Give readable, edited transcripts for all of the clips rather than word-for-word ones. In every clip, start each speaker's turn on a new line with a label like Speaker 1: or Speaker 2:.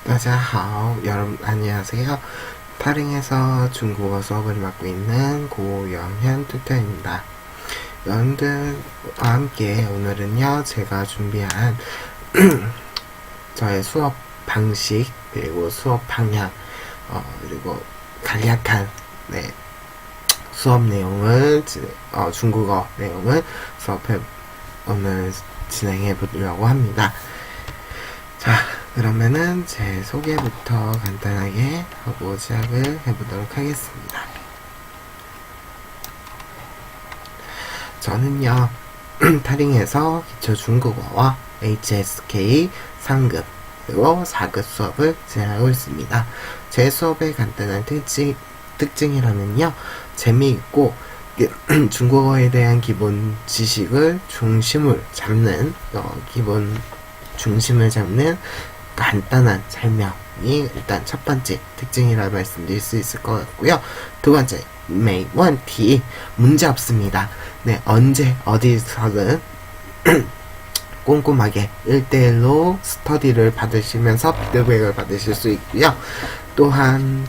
Speaker 1: 大家好, 여러분 안녕하세요. 타링에서 중국어 수업을 맡고 있는 고영현 튜터입니다. 여러분들과 함께 오늘은요, 제가 준비한 저의 수업 방식, 그리고 수업 방향, 그리고 간략한 수업 내용을, 중국어 내용을 오늘 진행해 보려고 합니다. 자, 그러면은 제 소개부터 간단하게 하고 시작을 해보도록 하겠습니다. 저는요, 타링에서 기초 중국어와 HSK 3급 그리고 4급 수업을 진행하고 있습니다. 제 수업의 간단한 특징이라면요, 재미있고 중국어에 대한 기본 지식을 중심을 잡는 간단한 설명이 일단 첫 번째 특징이라 말씀드릴 수 있을 것 같고요. 두 번째, 没问题, 문제 없습니다. 네, 언제 어디서든 꼼꼼하게 1대1로 스터디를 받으시면서 피드백을 받으실 수 있고요. 또한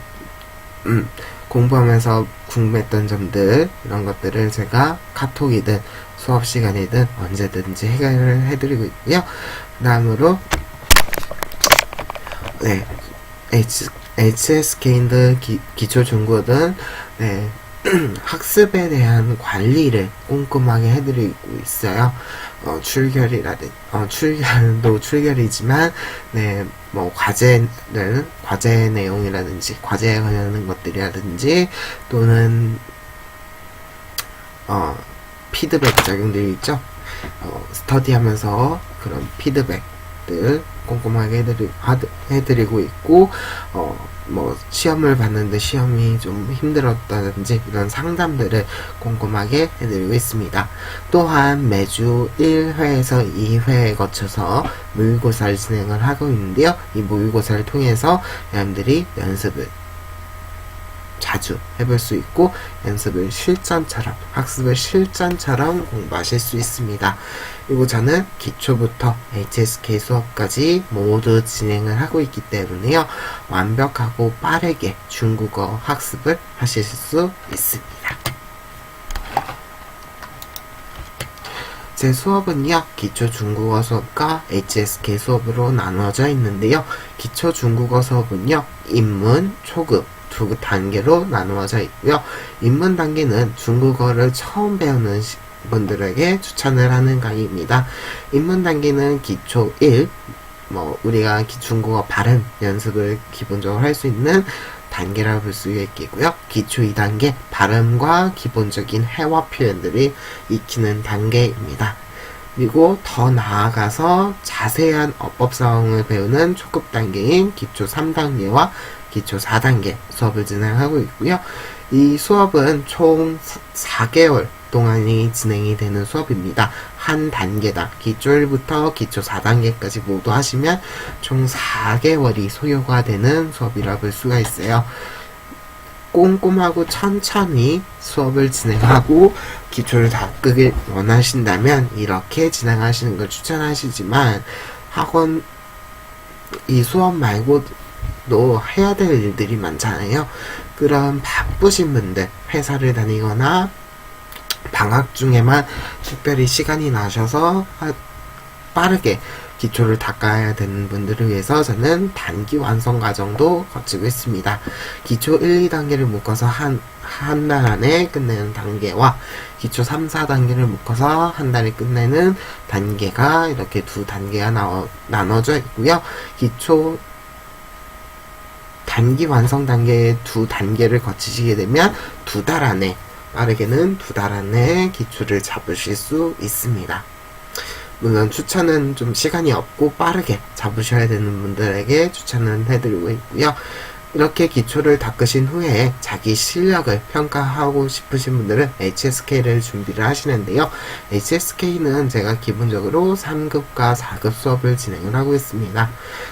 Speaker 1: 공부하면서 궁금했던 점들, 이런 것들을 제가 카톡이든 수업 시간이든 언제든지 해결을 해드리고 있고요. 그 다음으로 HSK든 기초 중국어든 학습에 대한 관리를 꼼꼼하게 해드리고 있어요. 출결도 출결이지만, 과제 내용이라든지, 과제에 관련된 것들이라든지, 또는, 피드백 적용들이 있죠. 스터디하면서 그런 피드백들 꼼꼼하게 해드리고 있고, 시험을 봤는데 시험이 좀 힘들었다든지 이런 상담들을 꼼꼼하게 해드리고 있습니다. 또한 매주 1회에서 2회에 거쳐서 모의고사를 진행을 하고 있는데요. 이 모의고사를 통해서 여러분들이 연습을 자주 해볼 수 있고, 학습을 실전처럼 공부하실 수 있습니다. 그리고 저는 기초부터 HSK 수업까지 모두 진행을 하고 있기 때문에요, 완벽하고 빠르게 중국어 학습을 하실 수 있습니다. 제 수업은요, 기초 중국어 수업과 HSK 수업으로 나눠져 있는데요, 기초 중국어 수업은요, 입문, 초급, 두 단계로 나누어져 있고요. 입문 단계는 중국어를 처음 배우는 분들에게 추천을 하는 강의입니다. 입문 단계는 기초 1, 우리가 중국어 발음 연습을 기본적으로 할 수 있는 단계라고 볼 수 있겠고요. 기초 2단계, 발음과 기본적인 회화 표현들이 익히는 단계입니다. 그리고 더 나아가서 자세한 어법 사항을 배우는 초급 단계인 기초 3단계와 기초 4단계 수업을 진행하고 있고요. 이 수업은 총 4개월 동안이 진행이 되는 수업입니다. 한 단계당 기초 1부터 기초 4단계까지 모두 하시면 총 4개월이 소요가 되는 수업이라고 볼 수가 있어요. 꼼꼼하고 천천히 수업을 진행하고 기초를 닦기 원하신다면 이렇게 진행하시는 걸 추천하시지만, 이 수업 말고도 해야 될 일들이 많잖아요. 그런 바쁘신 분들, 회사를 다니거나 방학 중에만 특별히 시간이 나셔서 빠르게 기초를 닦아야 되는 분들을 위해서 저는 단기 완성 과정도 거치고 있습니다. 기초 1, 2단계를 묶어서 한 달 안에 끝내는 단계와 기초 3, 4단계를 묶어서 한 달에 끝내는 단계가 이렇게 두 단계가 나눠져 있고요. 기초 단기 완성 단계의 두 단계를 거치시게 되면 빠르게는 두 달 안에 기초를 잡으실 수 있습니다. 물론 추천은 좀 시간이 없고 빠르게 잡으셔야 되는 분들에게 추천은 해드리고 있고요. 이렇게 기초를 닦으신 후에 자기 실력을 평가하고 싶으신 분들은 HSK를 준비를 하시는데요. HSK는 제가 기본적으로 3급과 4급 수업을 진행을 하고 있습니다.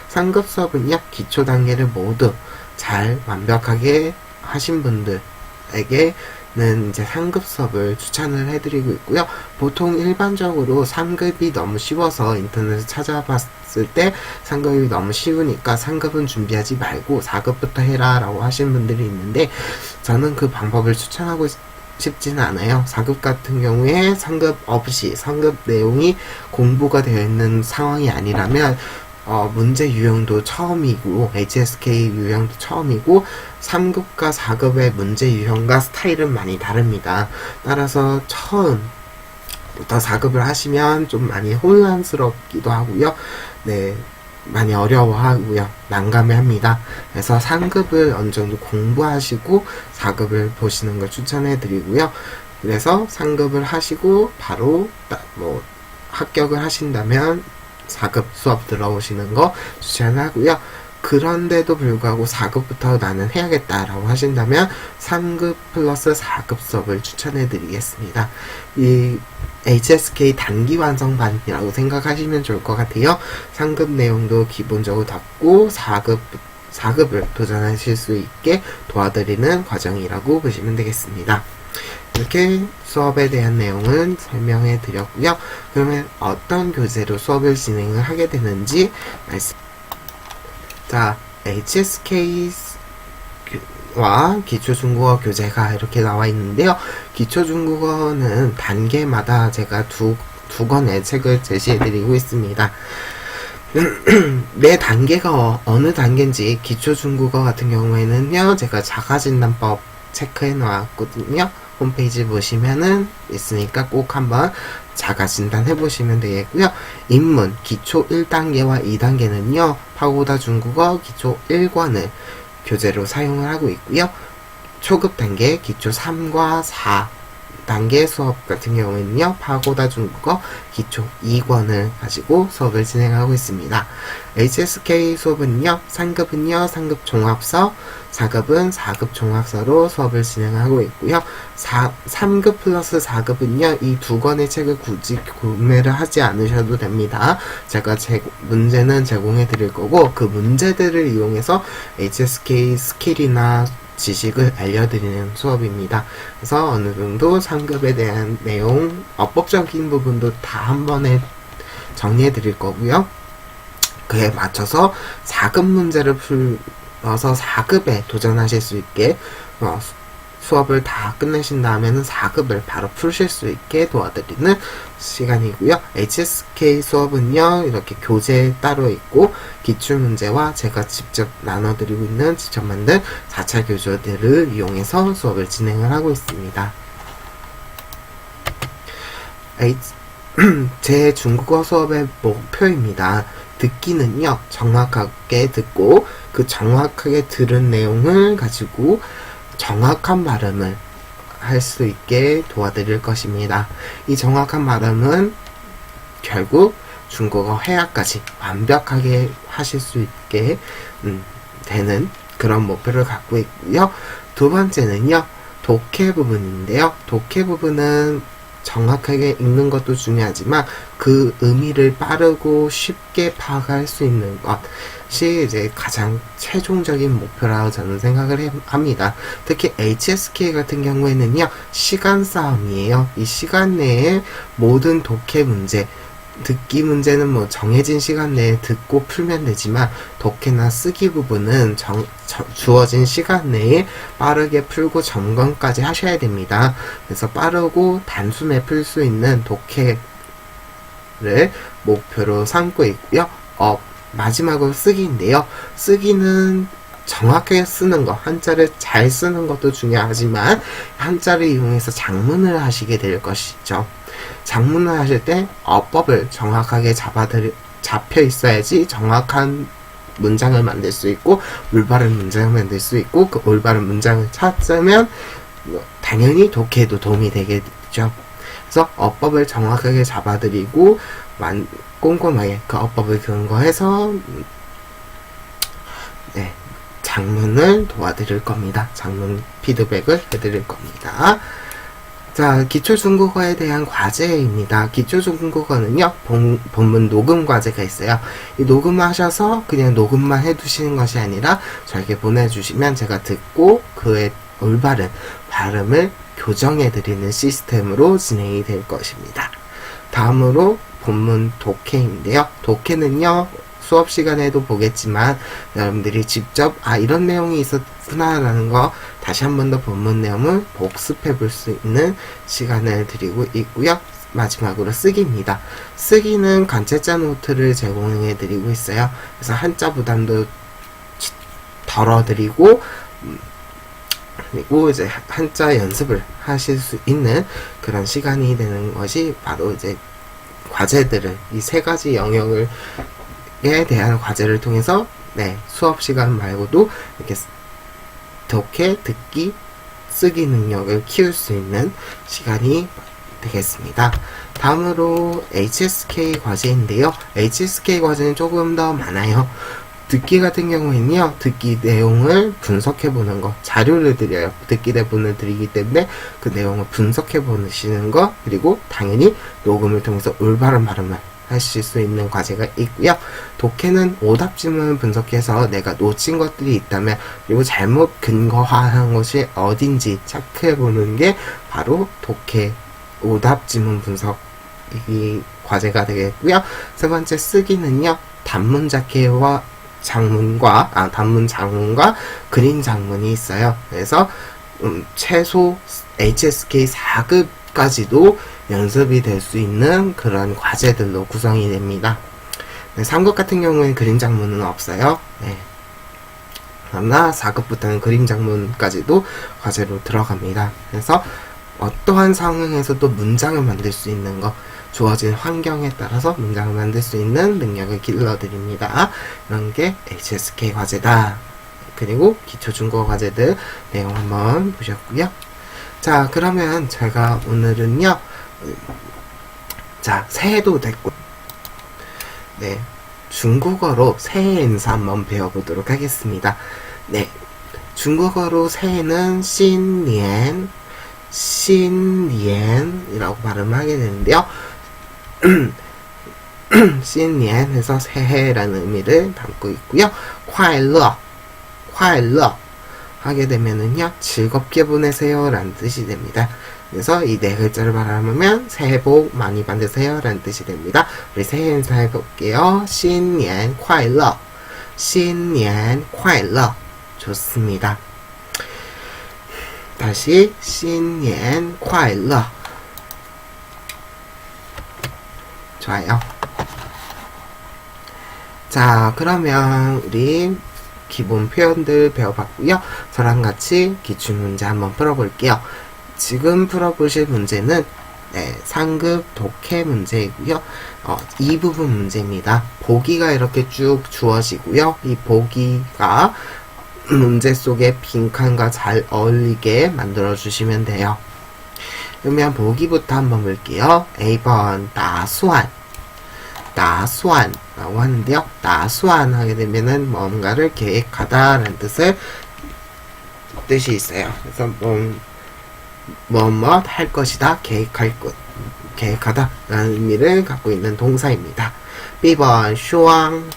Speaker 1: 3급 수업은요, 기초 단계를 모두 잘 완벽하게 하신 분들에게 이제 상급 수업을 추천을 해드리고 있고요. 보통 일반적으로 상급이 너무 쉬워서 인터넷에 찾아봤을 때 상급이 너무 쉬우니까 상급은 준비하지 말고 4급부터 해라 라고 하시는 분들이 있는데, 저는 그 방법을 추천하고 싶지는 않아요. 4급 같은 경우에 상급 없이 상급 내용이 공부가 되어 있는 상황이 아니라면 문제 유형도 처음이고 HSK 유형도 처음이고 3급과 4급의 문제 유형과 스타일은 많이 다릅니다. 따라서 처음부터 4급을 하시면 좀 많이 혼란스럽기도 하고요. 네, 많이 어려워하고요. 난감해합니다. 그래서 3급을 어느 정도 공부하시고 4급을 보시는 걸 추천해 드리고요. 그래서 3급을 하시고 바로 합격을 하신다면 4급 수업 들어오시는 거 추천하고요. 그런데도 불구하고 4급부터 나는 해야겠다라고 하신다면 3급 플러스 4급 수업을 추천해 드리겠습니다. 이 HSK 단기 완성반이라고 생각하시면 좋을 것 같아요. 3급 내용도 기본적으로 닫고 4급을 도전하실 수 있게 도와드리는 과정이라고 보시면 되겠습니다. 이렇게 수업에 대한 내용은 설명해 드렸고요. 그러면 어떤 교재로 수업을 진행을 하게 되는지 자, HSK와 기초중국어 교재가 이렇게 나와 있는데요. 기초중국어는 단계마다 제가 두 권의 책을 제시해 드리고 있습니다. 매 단계가 어느 단계인지 기초중국어 같은 경우에는요, 제가 자가진단법 체크해 놨거든요. 홈페이지 보시면은 있으니까 꼭 한번 자가진단 해보시면 되겠고요. 입문 기초 1단계와 2단계는요 파고다 중국어 기초 1권을 교재로 사용을 하고 있고요. 초급 단계 기초 3과 4단계 수업 같은 경우에는요 파고다 중국어 기초 2권을 가지고 수업을 진행하고 있습니다. HSK 수업은요 3급은요 3급 종합서, 4급은 4급 종합서로 수업을 진행하고 있고요. 3급 플러스 4급은요 이 두 권의 책을 굳이 구매를 하지 않으셔도 됩니다. 제가 문제는 제공해 드릴 거고, 그 문제들을 이용해서 HSK 스킬이나 지식을 알려드리는 수업입니다. 그래서 어느 정도 3급에 대한 내용, 어법적인 부분도 다 한 번에 정리해 드릴 거고요. 그에 맞춰서 4급 문제를 풀어서 4급에 도전하실 수 있게 수업을 다 끝내신 다음에는 4급을 바로 푸실 수 있게 도와드리는 시간이고요. HSK 수업은요 이렇게 교재 따로 있고 기출문제와 제가 직접 나눠드리고 있는 직접 만든 4차 교재들을 이용해서 수업을 진행을 하고 있습니다. 제 중국어 수업의 목표입니다. 듣기는요 정확하게 듣고 그 정확하게 들은 내용을 가지고 정확한 발음을 할 수 있게 도와드릴 것입니다. 이 정확한 발음은 결국 중국어 회화까지 완벽하게 하실 수 있게 되는 그런 목표를 갖고 있고요. 두 번째는요 독해 부분인데요. 독해 부분은 정확하게 읽는 것도 중요하지만 그 의미를 빠르고 쉽게 파악할 수 있는 것이 이제 가장 최종적인 목표라고 저는 생각을 합니다. 특히 HSK 같은 경우에는요 시간 싸움이에요. 이 시간 내에 모든 독해 문제, 듣기 문제는 뭐 정해진 시간 내에 듣고 풀면 되지만 독해나 쓰기 부분은 주어진 시간 내에 빠르게 풀고 점검까지 하셔야 됩니다. 그래서 빠르고 단숨에 풀 수 있는 독해를 목표로 삼고 있고요. 마지막으로 쓰기인데요. 쓰기는 정확하게 쓰는 것, 한자를 잘 쓰는 것도 중요하지만 한자를 이용해서 장문을 하시게 될 것이죠. 장문을 하실 때 어법을 정확하게 잡혀 있어야지 정확한 문장을 만들 수 있고 올바른 문장을 만들 수 있고, 그 올바른 문장을 찾으면 당연히 독해에도 도움이 되겠죠. 그래서 어법을 정확하게 잡아드리고 꼼꼼하게 그 어법을 근거해서 장문을 도와드릴 겁니다. 장문 피드백을 해드릴 겁니다. 자, 기초중국어에 대한 과제입니다. 기초중국어는요, 본문 녹음 과제가 있어요. 이 녹음하셔서 그냥 녹음만 해두시는 것이 아니라 저에게 보내주시면 제가 듣고 그에 올바른 발음을 교정해드리는 시스템으로 진행이 될 것입니다. 다음으로 본문 독해인데요. 독해는요, 수업 시간에도 보겠지만 여러분들이 직접 이런 내용이 있었구나 라는 거 다시 한 번 더 본문 내용을 복습해 볼 수 있는 시간을 드리고 있고요. 마지막으로 쓰기입니다. 쓰기는 관찰자 노트를 제공해 드리고 있어요. 그래서 한자 부담도 덜어드리고 그리고 이제 한자 연습을 하실 수 있는 그런 시간이 되는 것이 바로 이제 과제들을 이 세 가지 영역을 에 대한 과제를 통해서 수업 시간 말고도 이렇게 독해, 듣기, 쓰기 능력을 키울 수 있는 시간이 되겠습니다. 다음으로 HSK 과제인데요. HSK 과제는 조금 더 많아요. 듣기 같은 경우에는요, 듣기 내용을 분석해보는 거, 자료를 드려요. 듣기 대본을 드리기 때문에 그 내용을 분석해보시는 거, 그리고 당연히 녹음을 통해서 올바른 발음을 하실 수 있는 과제가 있고요. 독해는 오답 지문을 분석해서 내가 놓친 것들이 있다면, 그리고 잘못 근거화한 것이 어딘지 체크해보는 게 바로 독해 오답 지문 분석이 과제가 되겠고요. 세 번째 쓰기는요, 단문 자켓과 단문 장문과 그림 장문이 있어요. 그래서 최소 HSK 4급까지도 연습이 될 수 있는 그런 과제들로 구성이 됩니다. 3급 같은 경우에는 그림 장문은 없어요. 그러나 4급부터는 그림 장문까지도 과제로 들어갑니다. 그래서 어떠한 상황에서도 문장을 만들 수 있는 거, 주어진 환경에 따라서 문장을 만들 수 있는 능력을 길러드립니다. 이런 게 HSK 과제다. 그리고 기초 중국어 과제들 내용 한번 보셨고요. 자, 그러면 제가 오늘은요, 자, 새해도 됐고, 중국어로 새해 인사 한번 배워보도록 하겠습니다. 중국어로 새해는 신년이라고 발음하게 되는데요. 신년 해서 새해라는 의미를 담고 있고요. 快乐 하게 되면은요, 즐겁게 보내세요 라는 뜻이 됩니다. 그래서 이 네 글자를 발음하면 새해 복 많이 받으세요 라는 뜻이 됩니다. 우리 새해 인사 해볼게요. 신년 快乐 신년 快乐 좋습니다. 다시 신년 快乐 좋아요. 자, 그러면 우리 기본 표현들 배워봤고요. 저랑 같이 기출문제 한번 풀어볼게요. 지금 풀어보실 문제는 상급 독해 문제이고요. 이 부분 문제입니다. 보기가 이렇게 쭉 주어지고요. 이 보기가 문제 속에 빈칸과 잘 어울리게 만들어주시면 돼요. 그러면 보기부터 한번 볼게요. A번 라고 하는데요. 나수안 하게 되면은 뭔가를 계획하다 라는 뜻이 있어요. 그래서 뭐뭐 할 것이다, 계획하다 라는 의미를 갖고 있는 동사입니다. B번 슈왕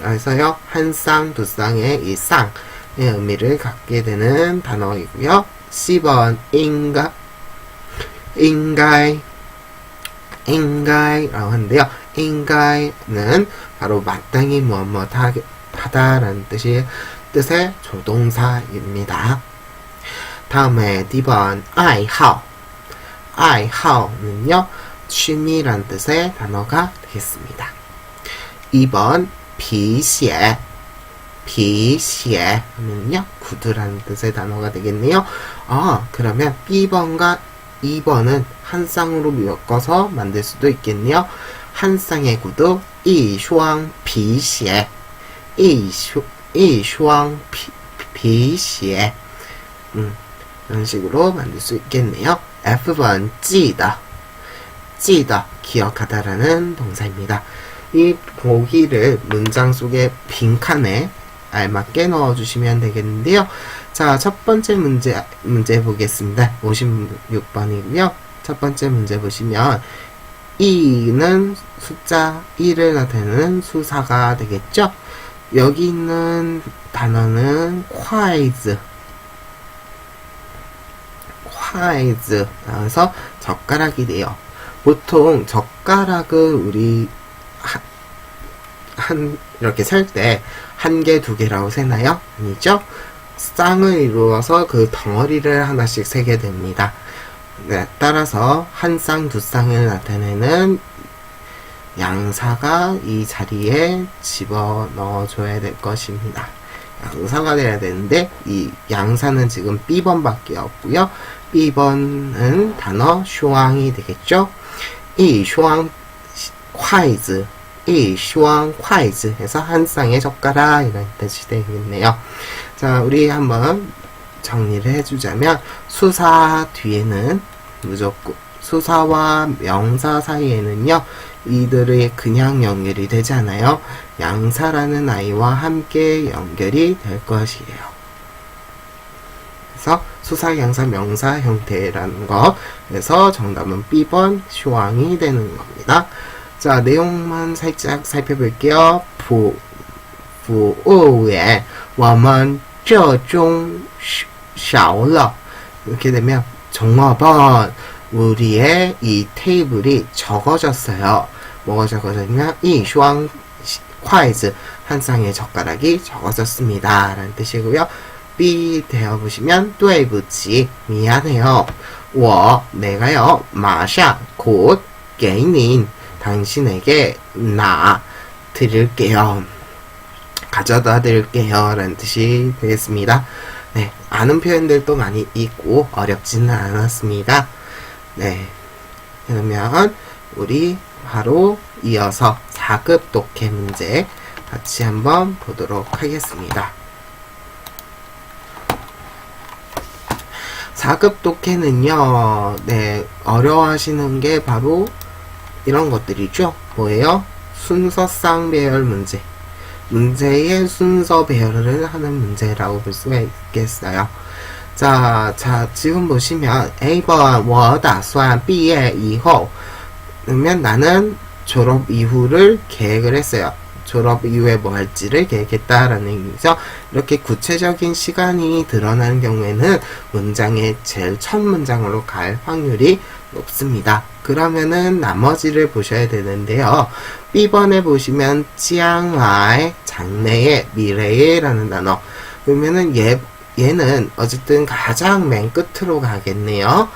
Speaker 1: 그래서요, 한 쌍, 두 쌍의 이 쌍의 의미를 갖게 되는 단어이고요. C번 인가이라고 하는데요. 인가이는 바로 마땅히 무엇 하다라는 뜻의 조동사입니다. 다음에 D번 아이하오는요, 취미란 뜻의 단어가 되겠습니다. 2번 비시에는요, 구두라는 뜻의 단어가 되겠네요. 그러면 B번과 2번은 한 쌍으로 묶어서 만들 수도 있겠네요. 한 쌍의 구두, 一双皮鞋 皮鞋 이런 식으로 만들 수 있겠네요. F번 记得 기억하다라는 동사입니다. 이 보기를 문장 속에 빈칸에 알맞게 넣어주시면 되겠는데요. 자, 첫 번째 문제 보겠습니다. 56번이고요. 첫 번째 문제 보시면 2는 숫자 1을 나타내는 수사가 되겠죠. 여기 있는 단어는 콰이즈 筷子 나와서 젓가락이 돼요. 보통 젓가락을 우리 이렇게 셀 때 한 개, 두 개라고 세나요? 아니죠? 쌍을 이루어서 그 덩어리를 하나씩 세게 됩니다. 네, 따라서 한 쌍, 두 쌍을 나타내는 양사가 이 자리에 집어넣어줘야 될 것입니다. 양사가 돼야 되는데 이 양사는 지금 B번밖에 없고요. B번은 단어 슈왕이 되겠죠. 이 슈왕 筷子 이 슈왕 筷子 해서 한 쌍의 젓가락 이런 뜻이 되겠네요. 자, 우리 한번 정리를 해주자면 수사 뒤에는 무조건 수사와 명사 사이에는요 이들의 그냥 연결이 되잖아요. 양사라는 아이와 함께 연결이 될 것이에요. 그래서 수사, 양사, 명사 형태라는 거. 그래서 정답은 B번 슈왕이 되는 겁니다. 자, 내용만 살짝 살펴볼게요. 服务员我们这中少了 이렇게 되면 종업원 우리의 이 테이블이 적어졌어요. 뭐가 적어졌냐? 이 슈왕 筷子 한 쌍의 젓가락이 적어졌습니다. 라는 뜻이고요. B 되어보시면 对不起 미안해요. 我 내가요 马上 곧 给您 당신에게 나 드릴게요. 가져다 드릴게요. 라는 뜻이 되겠습니다. 네, 아는 표현들도 많이 있고 어렵지는 않았습니다. 네, 그러면 우리 바로 이어서 4급 독해 문제 같이 한번 보도록 하겠습니다. 4급 독해는요, 네, 어려워하시는 게 바로 이런 것들이죠. 뭐예요? 순서상 배열 문제. 문제의 순서 배열을 하는 문제라고 볼 수가 있겠어요. 자, 지금 보시면 A번 我打算毕业以后 그러면 나는 졸업 이후를 계획을 했어요. 졸업 이후에 뭐 할지를 계획했다라는 얘기죠. 이렇게 구체적인 시간이 드러나는 경우에는 문장의 제일 첫 문장으로 갈 확률이 높습니다. 그러면은 나머지를 보셔야 되는데요. B번에 보시면将来, 장래의, 미래의 라는 단어. 그러면은 얘는 어쨌든 가장 맨 끝으로 가겠네요.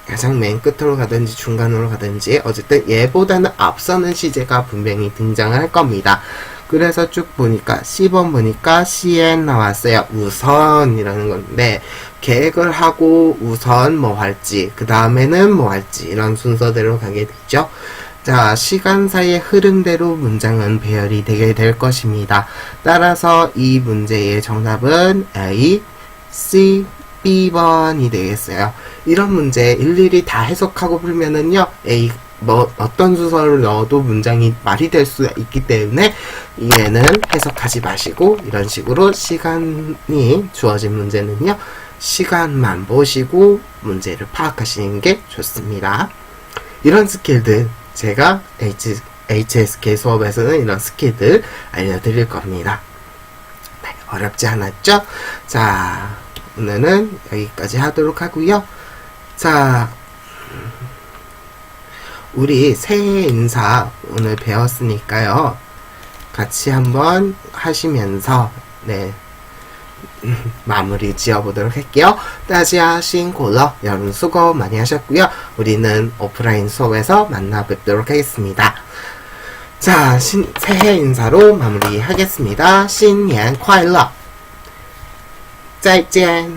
Speaker 1: 가장 맨 끝으로 가든지 중간으로 가든지 어쨌든 얘보다는 앞서는 시제가 분명히 등장을 할 겁니다. 그래서 쭉 보니까 C번 보니까 CN 나왔어요. 우선이라는 건데 계획을 하고 우선 뭐 할지 그 다음에는 뭐 할지 이런 순서대로 가게 되죠. 자, 시간사의 흐름대로 문장은 배열이 되게 될 것입니다. 따라서 이 문제의 정답은 A, C, B번이 되겠어요. 이런 문제 일일이 다 해석하고 풀면은요, A, 뭐, 어떤 순서를 넣어도 문장이 말이 될 수 있기 때문에, 얘는 해석하지 마시고, 이런 식으로 시간이 주어진 문제는요, 시간만 보시고, 문제를 파악하시는 게 좋습니다. 이런 스킬들, 제가 HSK 수업에서는 이런 스킬들 알려드릴 겁니다. 네, 어렵지 않았죠? 자, 오늘은 여기까지 하도록 하고요. 자, 우리 새해 인사 오늘 배웠으니까요. 같이 한번 하시면서 네 마무리 지어보도록 할게요. 大家辛苦了. 여러분 수고 많이 하셨고요. 우리는 오프라인 수업에서 만나 뵙도록 하겠습니다. 자, 새해 인사로 마무리하겠습니다. 新年快乐! 再见!